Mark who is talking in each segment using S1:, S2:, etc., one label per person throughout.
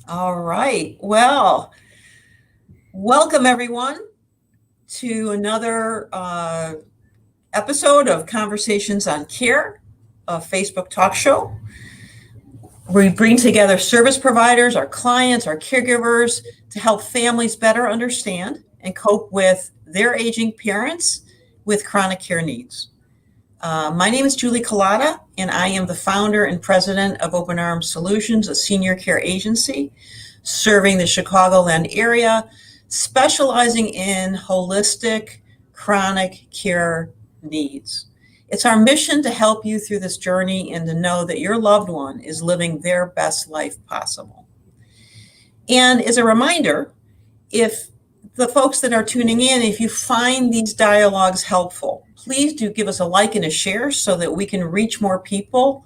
S1: All right. Well, welcome everyone to another episode of Conversations on Care, a Facebook talk show. We bring together service providers, our clients, our caregivers to help families better understand and cope with their aging parents with chronic care needs. My name is Julie Collada, and I am the founder and president of Open Arms Solutions, a senior care agency serving the Chicagoland area, specializing in holistic chronic care needs. It's our mission to help you through this journey and to know that your loved one is living their best life possible. And as a reminder, if the folks that are tuning in, if you find these dialogues helpful, please do give us a like and a share so that we can reach more people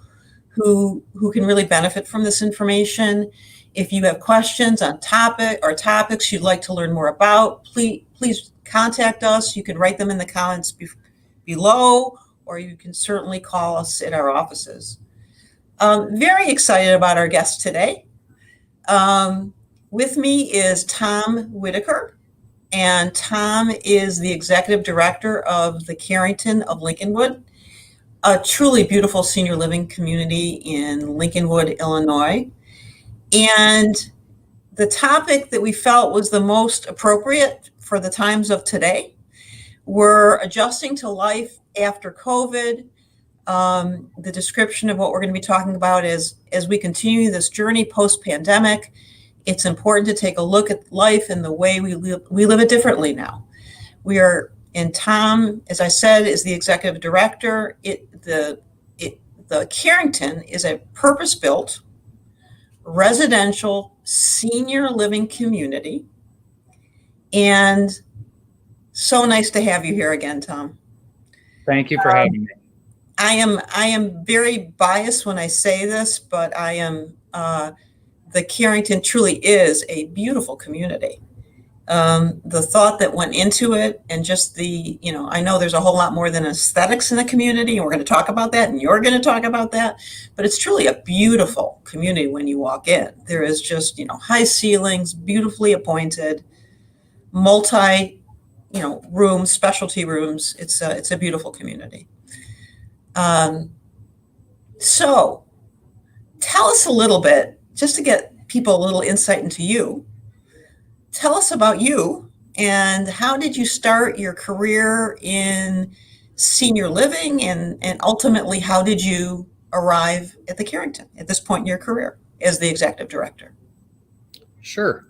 S1: who can really benefit from this information. If you have questions on topics you'd like to learn more about, please contact us. You can write them in the comments below, or you can certainly call us at our offices. Very excited about our guest today. With me is Tom Whitaker, and Tom is the executive director of The Carrington of Lincolnwood, a truly beautiful senior living community in Lincolnwood, Illinois. And the topic that we felt was the most appropriate for the times of today were adjusting to life after COVID. The description of what we're going to be talking about is, as we continue this journey post-pandemic, it's important to take a look at life and the way we live it differently now. And Tom, as I said, is the executive director. The Carrington is a purpose-built residential senior living community. And so nice to have you here again, Tom.
S2: Thank you for having me.
S1: I am very biased when I say this, but the Carrington truly is a beautiful community. The thought that went into it, and just I know there's a whole lot more than aesthetics in the community, and we're going to talk about that, and you're going to talk about that, but it's truly a beautiful community when you walk in. There is just, high ceilings, beautifully appointed, multi, rooms, specialty rooms. It's a beautiful community. So tell us a little bit, just to get people a little insight into you. Tell us about you, and how did you start your career in senior living, and ultimately how did you arrive at the Carrington at this point in your career as the executive director?
S2: Sure.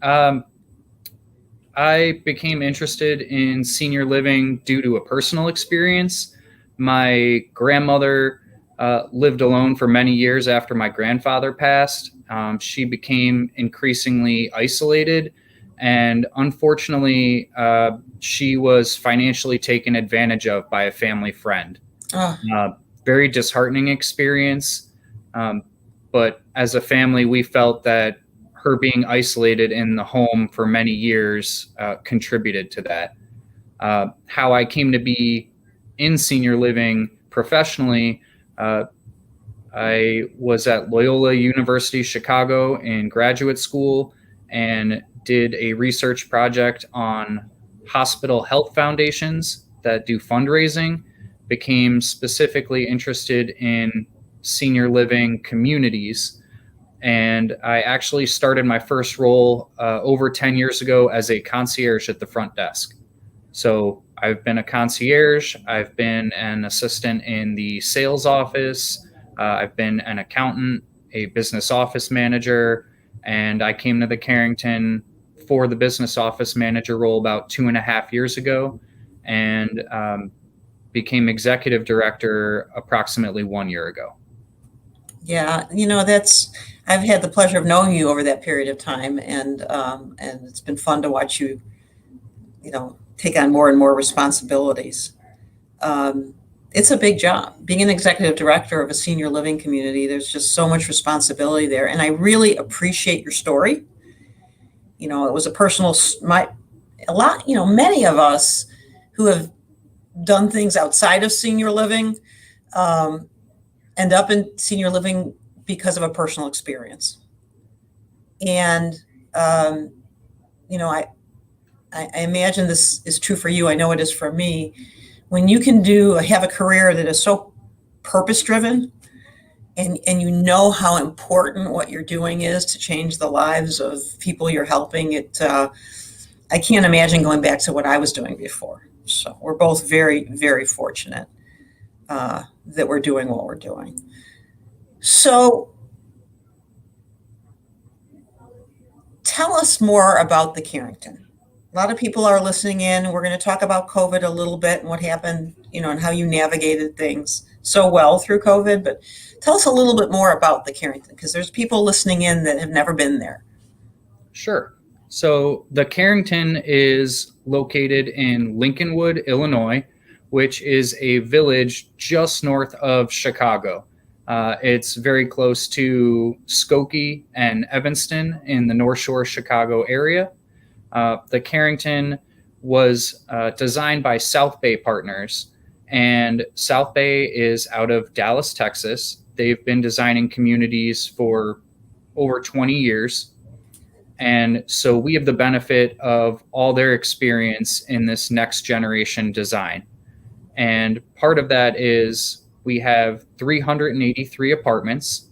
S2: I became interested in senior living due to a personal experience. My grandmother lived alone for many years after my grandfather passed. She became increasingly isolated, and unfortunately, she was financially taken advantage of by a family friend. Very disheartening experience. But as a family, we felt that her being isolated in the home for many years contributed to that. How I came to be in senior living professionally, I was at Loyola University Chicago in graduate school and did a research project on hospital health foundations that do fundraising, became specifically interested in senior living communities. And I actually started my first role over 10 years ago as a concierge at the front desk. So I've been a concierge, I've been an assistant in the sales office, I've been an accountant, a business office manager, and I came to the Carrington for the business office manager role about 2.5 years ago, and became executive director approximately 1 year ago.
S1: Yeah, I've had the pleasure of knowing you over that period of time, and it's been fun to watch you, take on more and more responsibilities. It's a big job. Being an executive director of a senior living community, there's just so much responsibility there. And I really appreciate your story. It was a personal, many of us who have done things outside of senior living end up in senior living because of a personal experience. And, um, you know, I imagine this is true for you. I know it is for me. When you can have a career that is so purpose driven, and you know how important what you're doing is to change the lives of people you're helping, I can't imagine going back to what I was doing before. So we're both very, very fortunate that we're doing what we're doing. So tell us more about the Carrington. A lot of people are listening in. We're going to talk about COVID a little bit and what happened, and how you navigated things so well through COVID. But tell us a little bit more about the Carrington, because there's people listening in that have never been there.
S2: Sure. So the Carrington is located in Lincolnwood, Illinois, which is a village just north of Chicago. It's very close to Skokie and Evanston in the North Shore Chicago area. The Carrington was designed by South Bay Partners, and South Bay is out of Dallas, Texas. They've been designing communities for over 20 years. And so we have the benefit of all their experience in this next generation design. And part of that is we have 383 apartments.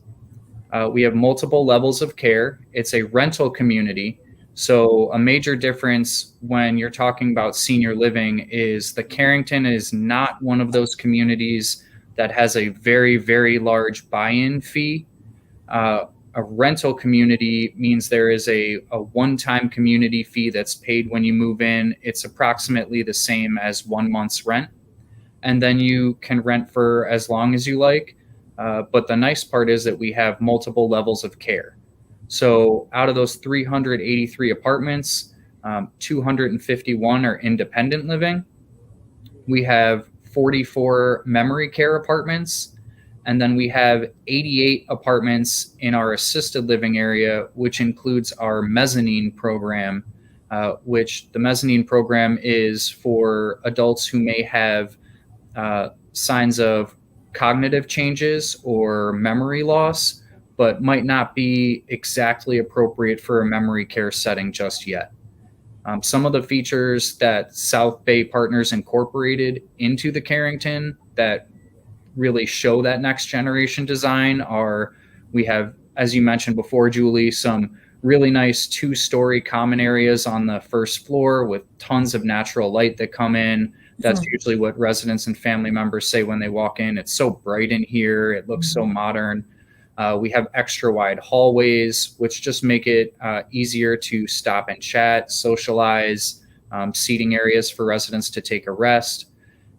S2: We have multiple levels of care. It's a rental community. So a major difference when you're talking about senior living is the Carrington is not one of those communities that has a very, very large buy-in fee. A rental community means there is a one-time community fee that's paid when you move in. It's approximately the same as 1 month's rent. And then you can rent for as long as you like. But the nice part is that we have multiple levels of care. So out of those 383 apartments, 251 are independent living. We have 44 memory care apartments. And then we have 88 apartments in our assisted living area, which includes our mezzanine program, which the mezzanine program is for adults who may have signs of cognitive changes or memory loss, but might not be exactly appropriate for a memory care setting just yet. Some of the features that South Bay Partners incorporated into the Carrington that really show that next generation design we have, as you mentioned before, Julie, some really nice 2-story common areas on the first floor with tons of natural light that come in. That's usually what residents and family members say when they walk in. It's so bright in here. It looks so modern. We have extra wide hallways, which just make it easier to stop and chat, socialize, seating areas for residents to take a rest.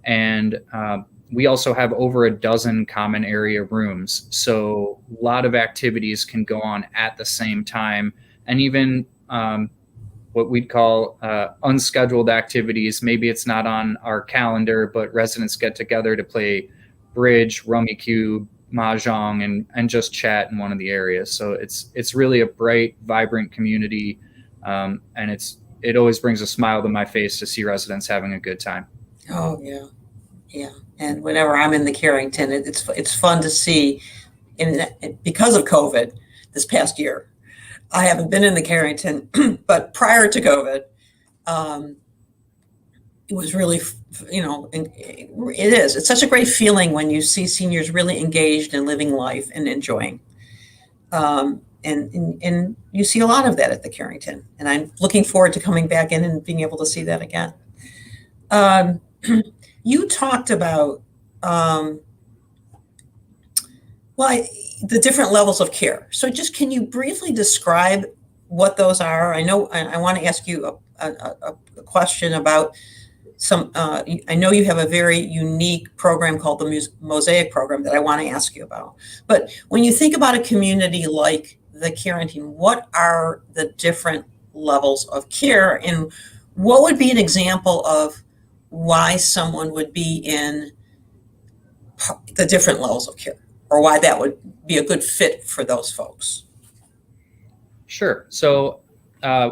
S2: And we also have over a dozen common area rooms. So a lot of activities can go on at the same time. And even what we'd call unscheduled activities. Maybe it's not on our calendar, but residents get together to play bridge, rummy cube, mahjong, and just chat in one of the areas. So it's really a bright, vibrant community. And it always brings a smile to my face to see residents having a good time.
S1: Oh, yeah. Yeah. And whenever I'm in the Carrington, it's fun to see. Because of COVID this past year, I haven't been in the Carrington, but prior to COVID, it was really, it's such a great feeling when you see seniors really engaged in living life and enjoying. And you see a lot of that at the Carrington. And I'm looking forward to coming back in and being able to see that again. You talked about, the different levels of care. So can you briefly describe what those are? I know I want to ask you a question about I know you have a very unique program called the Mosaic program that I want to ask you about. But when you think about a community like the Carrington, what are the different levels of care, and what would be an example of why someone would be in the different levels of care, or why that would be a good fit for those folks?
S2: Sure. So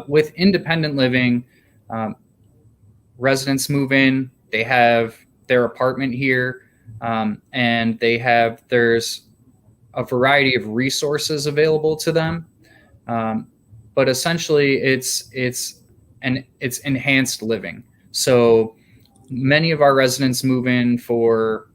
S2: with independent living, residents move in, they have their apartment here, and there's a variety of resources available to them. but essentially it's enhanced living. So many of our residents move in for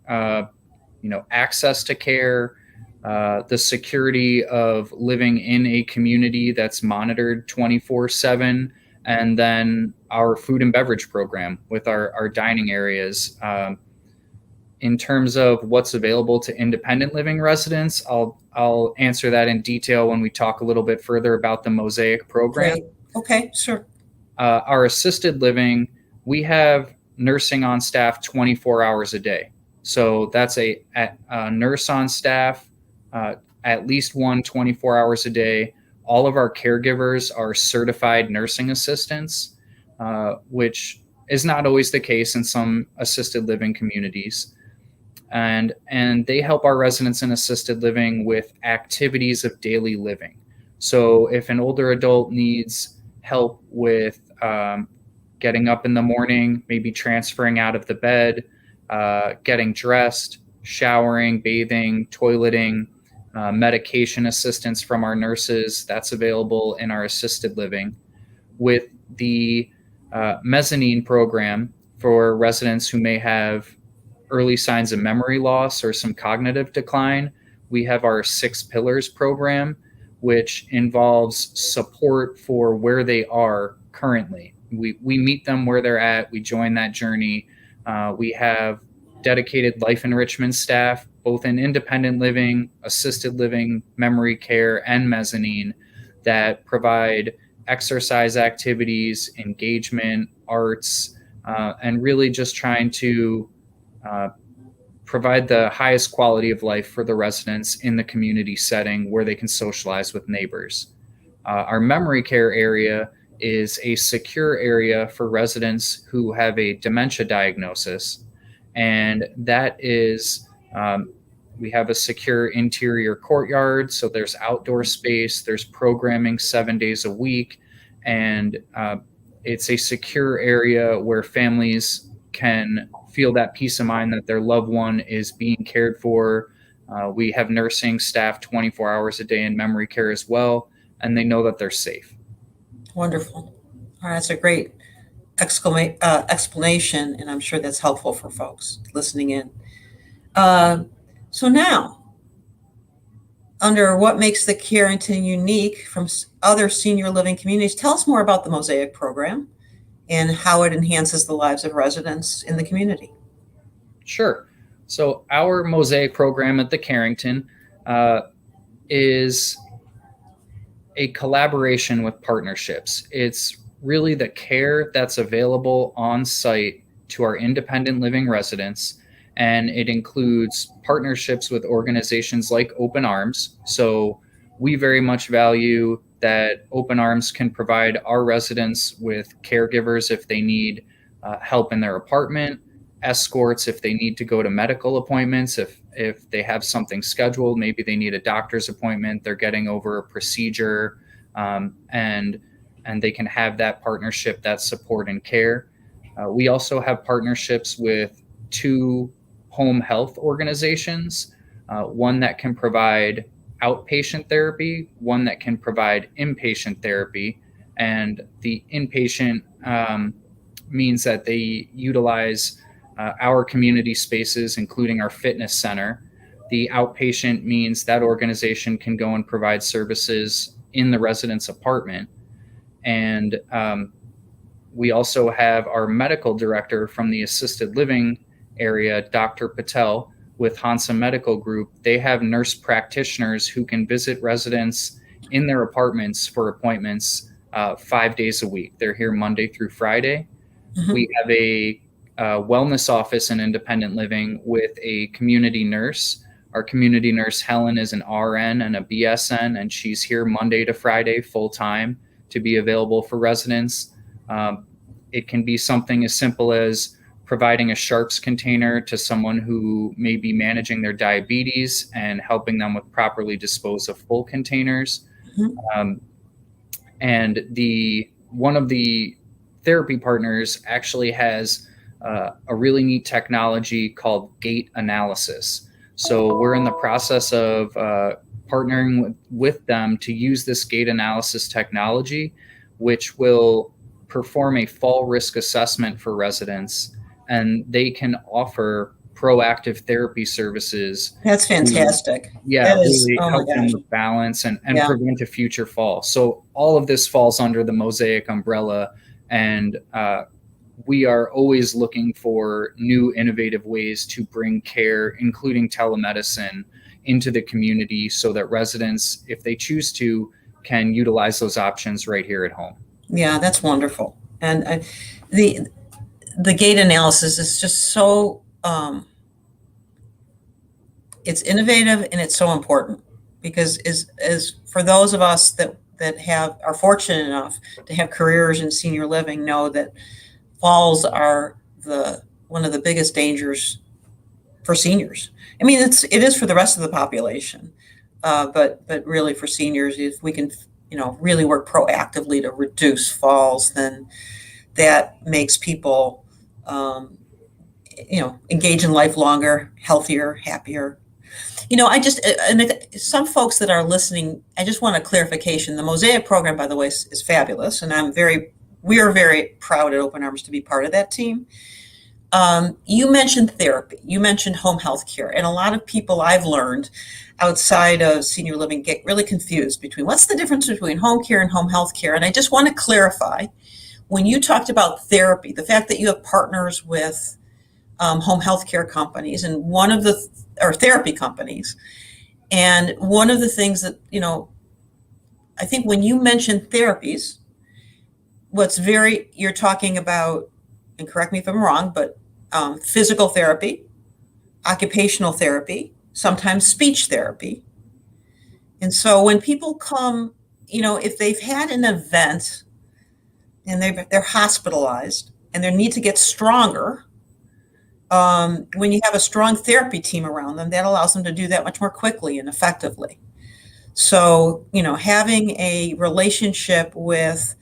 S2: access to care, the security of living in a community that's monitored 24/7, and then our food and beverage program with our dining areas. In terms of what's available to independent living residents, I'll answer that in detail when we talk a little bit further about the Mosaic program.
S1: Great. Okay, sure.
S2: Our assisted living, we have nursing on staff 24 hours a day. So that's a nurse on staff, at least 24 hours a day. All of our caregivers are certified nursing assistants, which is not always the case in some assisted living communities. And they help our residents in assisted living with activities of daily living. So if an older adult needs help with getting up in the morning, maybe transferring out of the bed, getting dressed, showering, bathing, toileting, medication assistance from our nurses, that's available in our assisted living. With the mezzanine program for residents who may have early signs of memory loss or some cognitive decline, we have our 6 Pillars program, which involves support for where they are currently. We meet them where they're at. We join that journey. We have dedicated life enrichment staff, both in independent living, assisted living, memory care, and mezzanine, that provide exercise activities, engagement, arts, and really just trying to provide the highest quality of life for the residents in the community setting where they can socialize with neighbors. Our memory care area is a secure area for residents who have a dementia diagnosis. And that is, we have a secure interior courtyard. So there's outdoor space, there's programming 7 days a week. And it's a secure area where families can feel that peace of mind that their loved one is being cared for. We have nursing staff 24 hours a day in memory care as well, and they know that they're safe.
S1: Wonderful. All right, that's a great explanation, and I'm sure that's helpful for folks listening in. So now, under what makes the Carrington unique from other senior living communities, tell us more about the Mosaic program and how it enhances the lives of residents in the community.
S2: Sure. So our Mosaic program at the Carrington is a collaboration with partnerships. It's really the care that's available on site to our independent living residents, and it includes partnerships with organizations like Open Arms. So we very much value that Open Arms can provide our residents with caregivers if they need help in their apartment, escorts if they need to go to medical appointments, if they have something scheduled, maybe they need a doctor's appointment, they're getting over a procedure, and they can have that partnership, that support and care. We also have partnerships with 2 home health organizations, one that can provide outpatient therapy, one that can provide inpatient therapy. And the inpatient means that they utilize our community spaces, including our fitness center. The outpatient means that organization can go and provide services in the resident's apartment. And we also have our medical director from the assisted living area, Dr. Patel, with Hansa Medical Group. They have nurse practitioners who can visit residents in their apartments for appointments 5 days a week. They're here Monday through Friday. Mm-hmm. We have a wellness office in independent living with a community nurse. Our community nurse, Helen, is an RN and a BSN, and she's here Monday to Friday full time to be available for residents. It can be something as simple as providing a sharps container to someone who may be managing their diabetes and helping them with properly dispose of full containers. Mm-hmm. And one of the therapy partners actually has a really neat technology called gait analysis. So we're in the process of partnering with them to use this gait analysis technology, which will perform a fall risk assessment for residents, and they can offer proactive therapy services.
S1: That's fantastic.
S2: Yeah,
S1: That is,
S2: really
S1: oh my
S2: help them
S1: gosh.
S2: with balance and
S1: Yeah.
S2: prevent a future fall. So all of this falls under the Mosaic umbrella, and we are always looking for new innovative ways to bring care, including telemedicine, into the community so that residents, if they choose to, can utilize those options right here at home.
S1: Yeah, that's wonderful. And the gait analysis is just so it's innovative and it's so important, because as for those of us that are fortunate enough to have careers in senior living, know that falls are one of the biggest dangers for seniors. I mean, it is for the rest of the population, but really for seniors, if we can really work proactively to reduce falls, then that makes people engage in life longer, healthier, happier. And some folks that are listening, I just want a clarification. The Mosaic program, by the way, is fabulous, and we are very proud at Open Arms to be part of that team. You mentioned therapy, you mentioned home health care, and a lot of people I've learned outside of senior living get really confused between what's the difference between home care and home health care. And I just want to clarify, when you talked about therapy, the fact that you have partners with home health care companies and or therapy companies, and one of the things that, I think when you mention therapies, you're talking about, and correct me if I'm wrong, but physical therapy, occupational therapy, sometimes speech therapy. And so when people come, if they've had an event and they're hospitalized and they need to get stronger, when you have a strong therapy team around them, that allows them to do that much more quickly and effectively. So, having a relationship with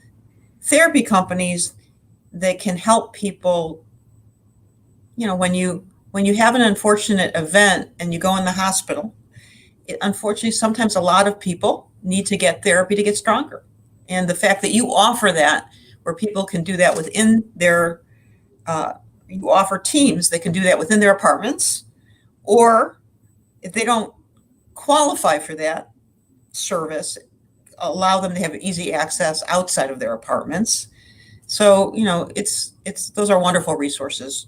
S1: therapy companies that can help people, when you have an unfortunate event and you go in the hospital, unfortunately, sometimes a lot of people need to get therapy to get stronger. And the fact that you offer that, where people can do that within their, you offer teams that can do that within their apartments, or if they don't qualify for that service, allow them to have easy access outside of their apartments. So, those are wonderful resources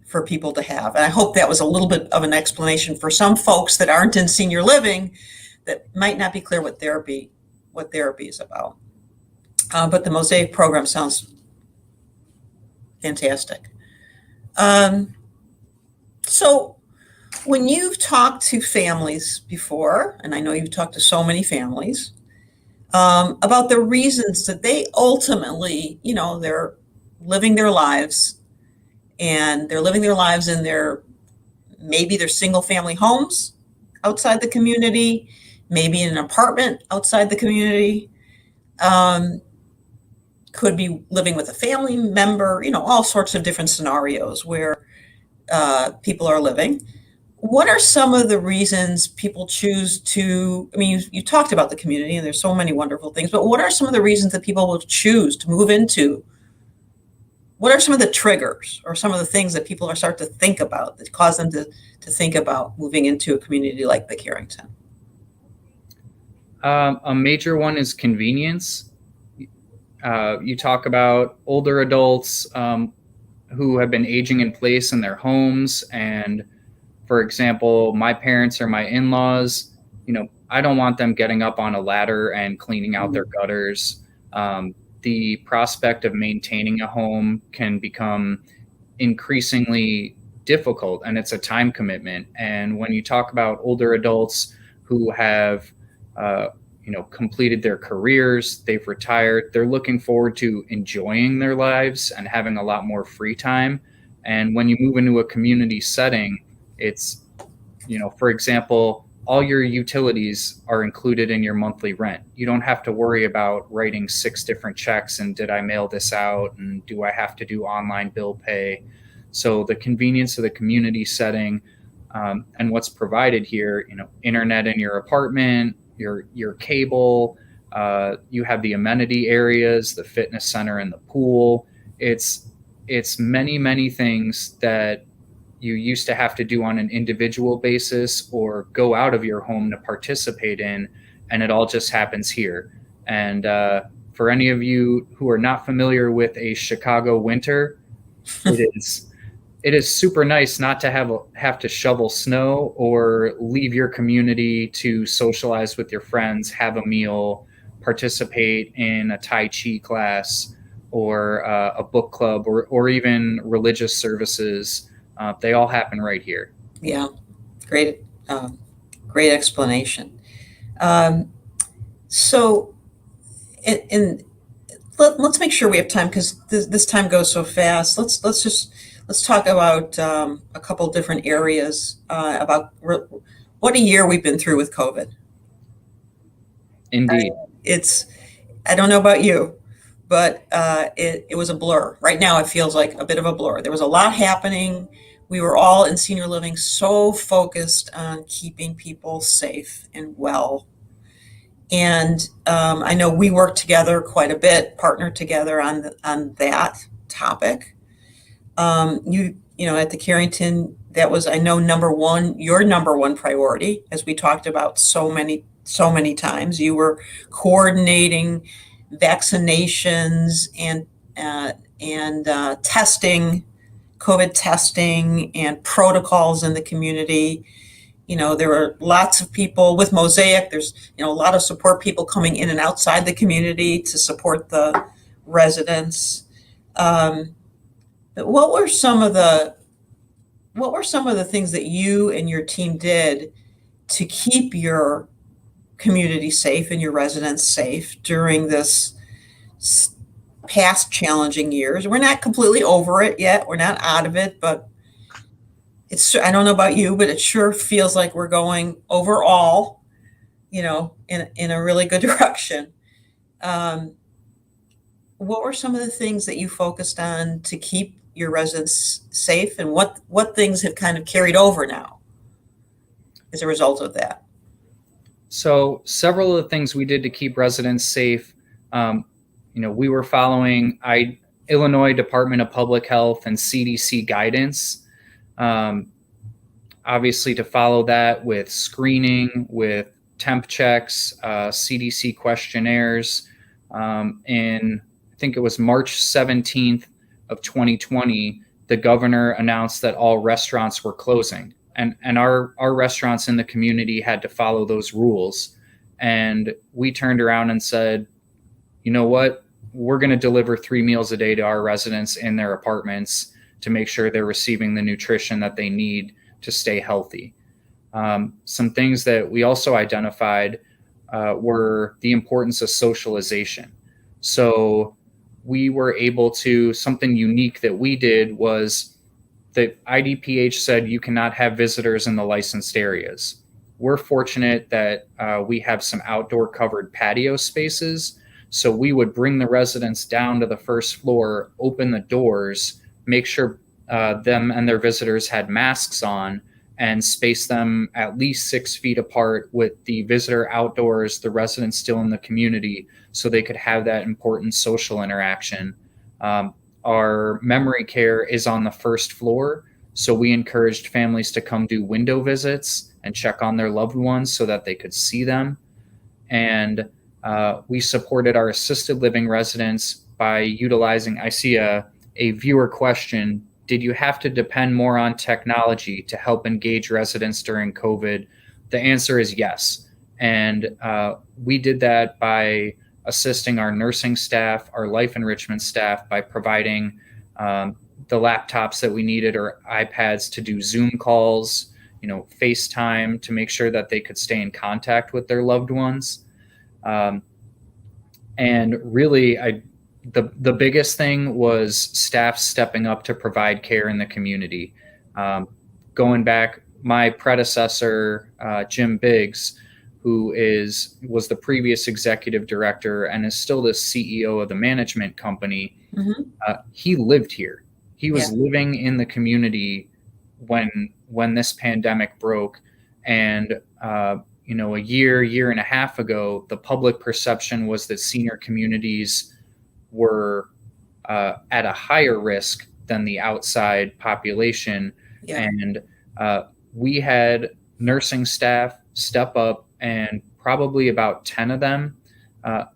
S1: for people to have. And I hope that was a little bit of an explanation for some folks that aren't in senior living that might not be clear what therapy is about. But the Mosaic program sounds fantastic. So when you've talked to families before, and I know you've talked to so many families, about the reasons that they ultimately, they're living their lives, and they're living their lives in maybe their single family homes outside the community, maybe in an apartment outside the community, could be living with a family member, all sorts of different scenarios where people are living. What are some of the reasons people choose to, you talked about the community and there's so many wonderful things, but what are some of the reasons that people will choose to move into? What are some of the triggers or some of the things that people are starting to think about that cause them to think about moving into a community like the Carrington?
S2: A major one is convenience. You talk about older adults who have been aging in place in their homes. And for example, my parents or my in-laws, I don't want them getting up on a ladder and cleaning out their gutters. The prospect of maintaining a home can become increasingly difficult, and it's a time commitment. And when you talk about older adults who have completed their careers, they've retired, they're looking forward to enjoying their lives and having a lot more free time. And when you move into a community setting, it's, for example, all your utilities are included in your monthly rent. You don't have to worry about writing 6 different checks and did I mail this out and do I have to do online bill pay? So the convenience of the community setting, And what's provided here, internet in your apartment, your cable, you have the amenity areas, the fitness center and the pool. It's many, many things that you used to have to do on an individual basis or go out of your home to participate in, and it all just happens here. And for any of you who are not familiar with a Chicago winter, it is super nice not to have to shovel snow or leave your community to socialize with your friends, have a meal, participate in a Tai Chi class or a book club or even religious services. They all happen right here.
S1: Yeah, great, great explanation. So, let's make sure we have time because this time goes so fast. Let's talk about a couple different areas about what a year we've been through with COVID.
S2: Indeed.
S1: I don't know about you, but it was a blur. Right now, it feels like a bit of a blur. There was a lot happening. We were all in senior living so focused on keeping people safe and well. And I know we worked together quite a bit, partnered together on that topic. At the Carrington, that was, I know, your number one priority, as we talked about so many times. You were coordinating vaccinations and testing, COVID testing and protocols in the community. There were lots of people with Mosaic. There's, a lot of support people coming in and outside the community to support the residents. What were some of the things that you and your team did to keep your community safe and your residents safe during this past challenging years? We're not completely over it yet. We're not out of it, but I don't know about you, but it sure feels like we're going overall, in a really good direction. What were some of the things that you focused on to keep your residents safe, and what things have kind of carried over now as a result of that?
S2: So several of the things we did to keep residents safe, we were following Illinois Department of Public Health and CDC guidance. Obviously, to follow that with screening, with temp checks, CDC questionnaires. In I think it was March 17th of 2020, the governor announced that all restaurants were closing. And our restaurants in the community had to follow those rules. And we turned around and said, you know what? We're going to deliver 3 meals a day to our residents in their apartments to make sure they're receiving the nutrition that they need to stay healthy. Some things that we also identified were the importance of socialization. So we were able to, something unique that we did was that IDPH said you cannot have visitors in the licensed areas. We're fortunate that we have some outdoor covered patio spaces. So we would bring the residents down to the first floor, open the doors, make sure them and their visitors had masks on, and space them at least 6 feet apart with the visitor outdoors, the residents still in the community, so they could have that important social interaction. Our memory care is on the first floor, so we encouraged families to come do window visits and check on their loved ones so that they could see them. And we supported our assisted living residents by utilizing, I see a viewer question, did you have to depend more on technology to help engage residents during COVID? The answer is yes. And we did that by assisting our nursing staff, our life enrichment staff, by providing the laptops that we needed or iPads to do Zoom calls, FaceTime to make sure that they could stay in contact with their loved ones. And really, the biggest thing was staff stepping up to provide care in the community. Going back, my predecessor, Jim Biggs, who was the previous executive director and is still the CEO of the management company, he lived here. He was living in the community when this pandemic broke. And a year and a half ago, the public perception was that senior communities were at a higher risk than the outside population.
S1: Yeah.
S2: And we had nursing staff step up, and probably about 10 of them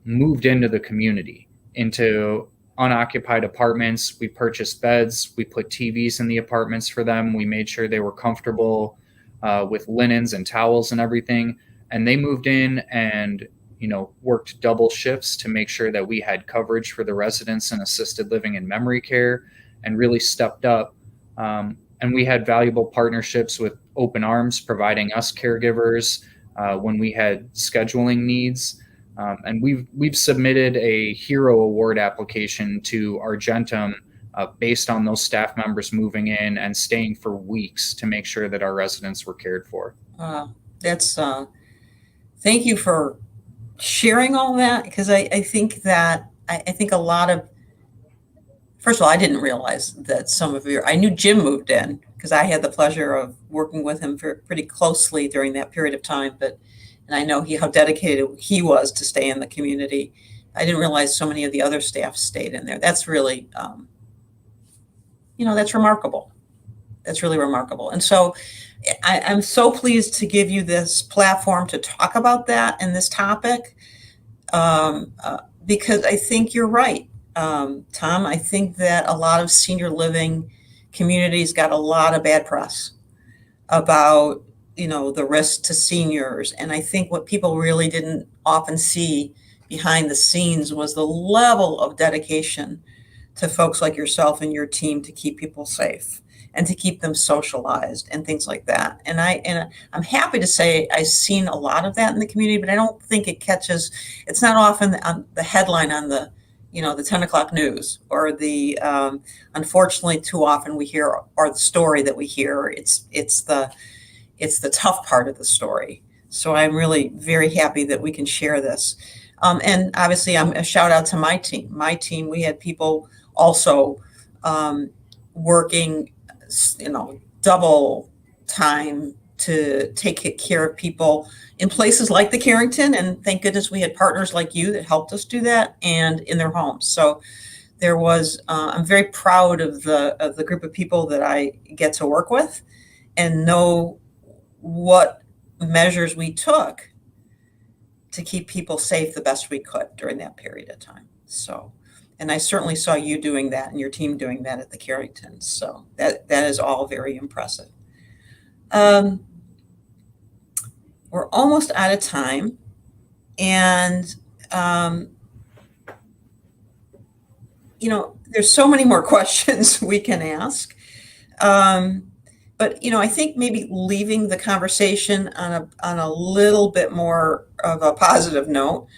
S2: moved into the community, into unoccupied apartments. We purchased beds. We put TVs in the apartments for them. We made sure they were comfortable with linens and towels and everything. And they moved in and worked double shifts to make sure that we had coverage for the residents in assisted living and memory care, and really stepped up. And we had valuable partnerships with Open Arms, providing us caregivers when we had scheduling needs. And we've submitted a Hero Award application to Argentum based on those staff members moving in and staying for weeks to make sure that our residents were cared for.
S1: Thank you for sharing all that, because I think a lot of, first of all, I didn't realize that I knew Jim moved in because I had the pleasure of working with him pretty closely during that period of time, and I know how dedicated he was to stay in the community. I didn't realize so many of the other staff stayed in there. That's really, that's remarkable. That's really remarkable. And so I'm so pleased to give you this platform to talk about that and this topic, because I think you're right, Tom. I think that a lot of senior living communities got a lot of bad press about, the risk to seniors. And I think what people really didn't often see behind the scenes was the level of dedication to folks like yourself and your team to keep people safe and to keep them socialized and things like that. And I'm happy to say I've seen a lot of that in the community, but I don't think it's not often on the headline on the 10 o'clock news, or the, unfortunately too often we hear, or the story that we hear, it's the tough part of the story. So I'm really very happy that we can share this. And obviously I'm a shout out to my team. We had people also working double time to take care of people in places like the Carrington, and thank goodness we had partners like you that helped us do that, and in their homes. So there was, I'm very proud of the group of people that I get to work with, and know what measures we took to keep people safe the best we could during that period of time. So, and I certainly saw you doing that and your team doing that at the Carrington. So that is all very impressive. We're almost out of time, and there's so many more questions we can ask. But I think maybe leaving the conversation on a little bit more of a positive note.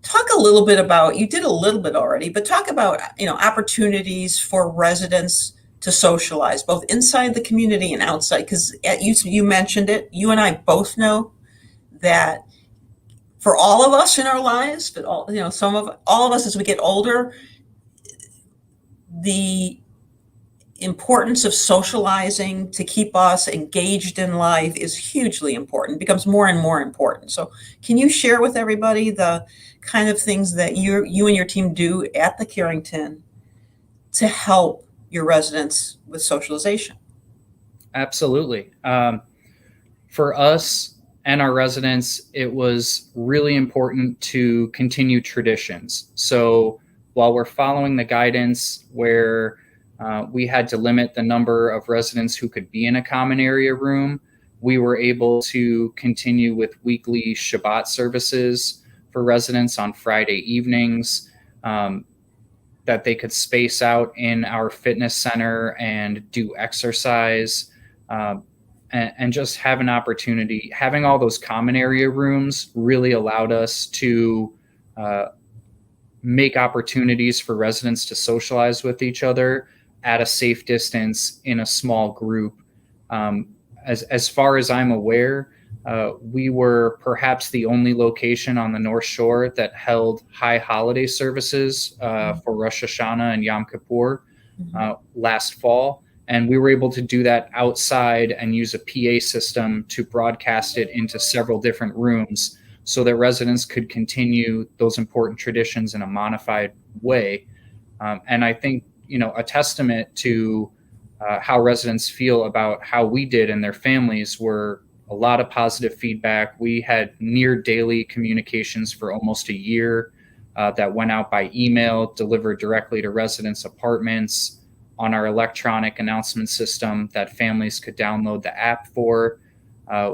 S1: Talk a little bit about, you did a little bit already, but talk about, opportunities for residents to socialize, both inside the community and outside. Because you mentioned it, you and I both know that for all of us in our lives, but all of us as we get older, the importance of socializing to keep us engaged in life is hugely important, becomes more and more important. So can you share with everybody the kind of things that you and your team do at the Carrington to help your residents with socialization?
S2: Absolutely. For us and our residents, it was really important to continue traditions. So while we're following the guidance where we had to limit the number of residents who could be in a common area room, we were able to continue with weekly Shabbat services for residents on Friday evenings, that they could space out in our fitness center and do exercise, and just have an opportunity. Having all those common area rooms really allowed us to make opportunities for residents to socialize with each other at a safe distance in a small group. As far as I'm aware, we were perhaps the only location on the North Shore that held high holiday services for Rosh Hashanah and Yom Kippur last fall. And we were able to do that outside and use a PA system to broadcast it into several different rooms so that residents could continue those important traditions in a modified way. And I think, a testament to how residents feel about how we did and their families were a lot of positive feedback. We had near daily communications for almost a year that went out by email, delivered directly to residents' apartments, on our electronic announcement system that families could download the app for.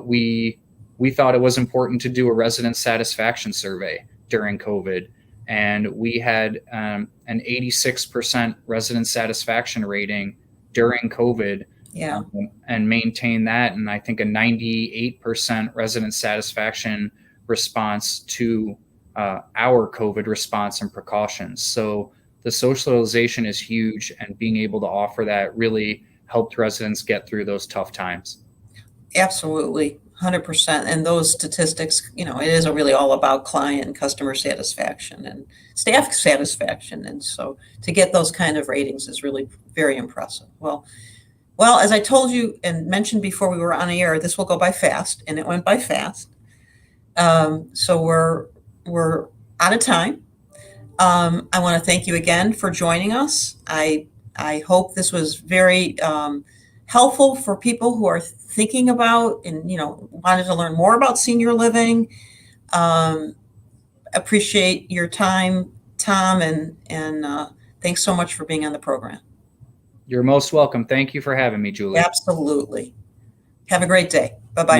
S2: We thought it was important to do a resident satisfaction survey during COVID, and we had an 86% resident satisfaction rating during COVID.
S1: Yeah.
S2: And maintain that. And I think a 98% resident satisfaction response to our COVID response and precautions. So the socialization is huge, and being able to offer that really helped residents get through those tough times.
S1: Absolutely, 100%. And those statistics, it is really all about client and customer satisfaction and staff satisfaction. And so to get those kind of ratings is really very impressive. Well, as I told you and mentioned before we were on the air, this will go by fast, and it went by fast. So we're out of time. I want to thank you again for joining us. I hope this was very helpful for people who are thinking about and wanted to learn more about senior living. Appreciate your time, Tom, and thanks so much for being on the program.
S2: You're most welcome. Thank you for having me, Julie.
S1: Absolutely. Have a great day.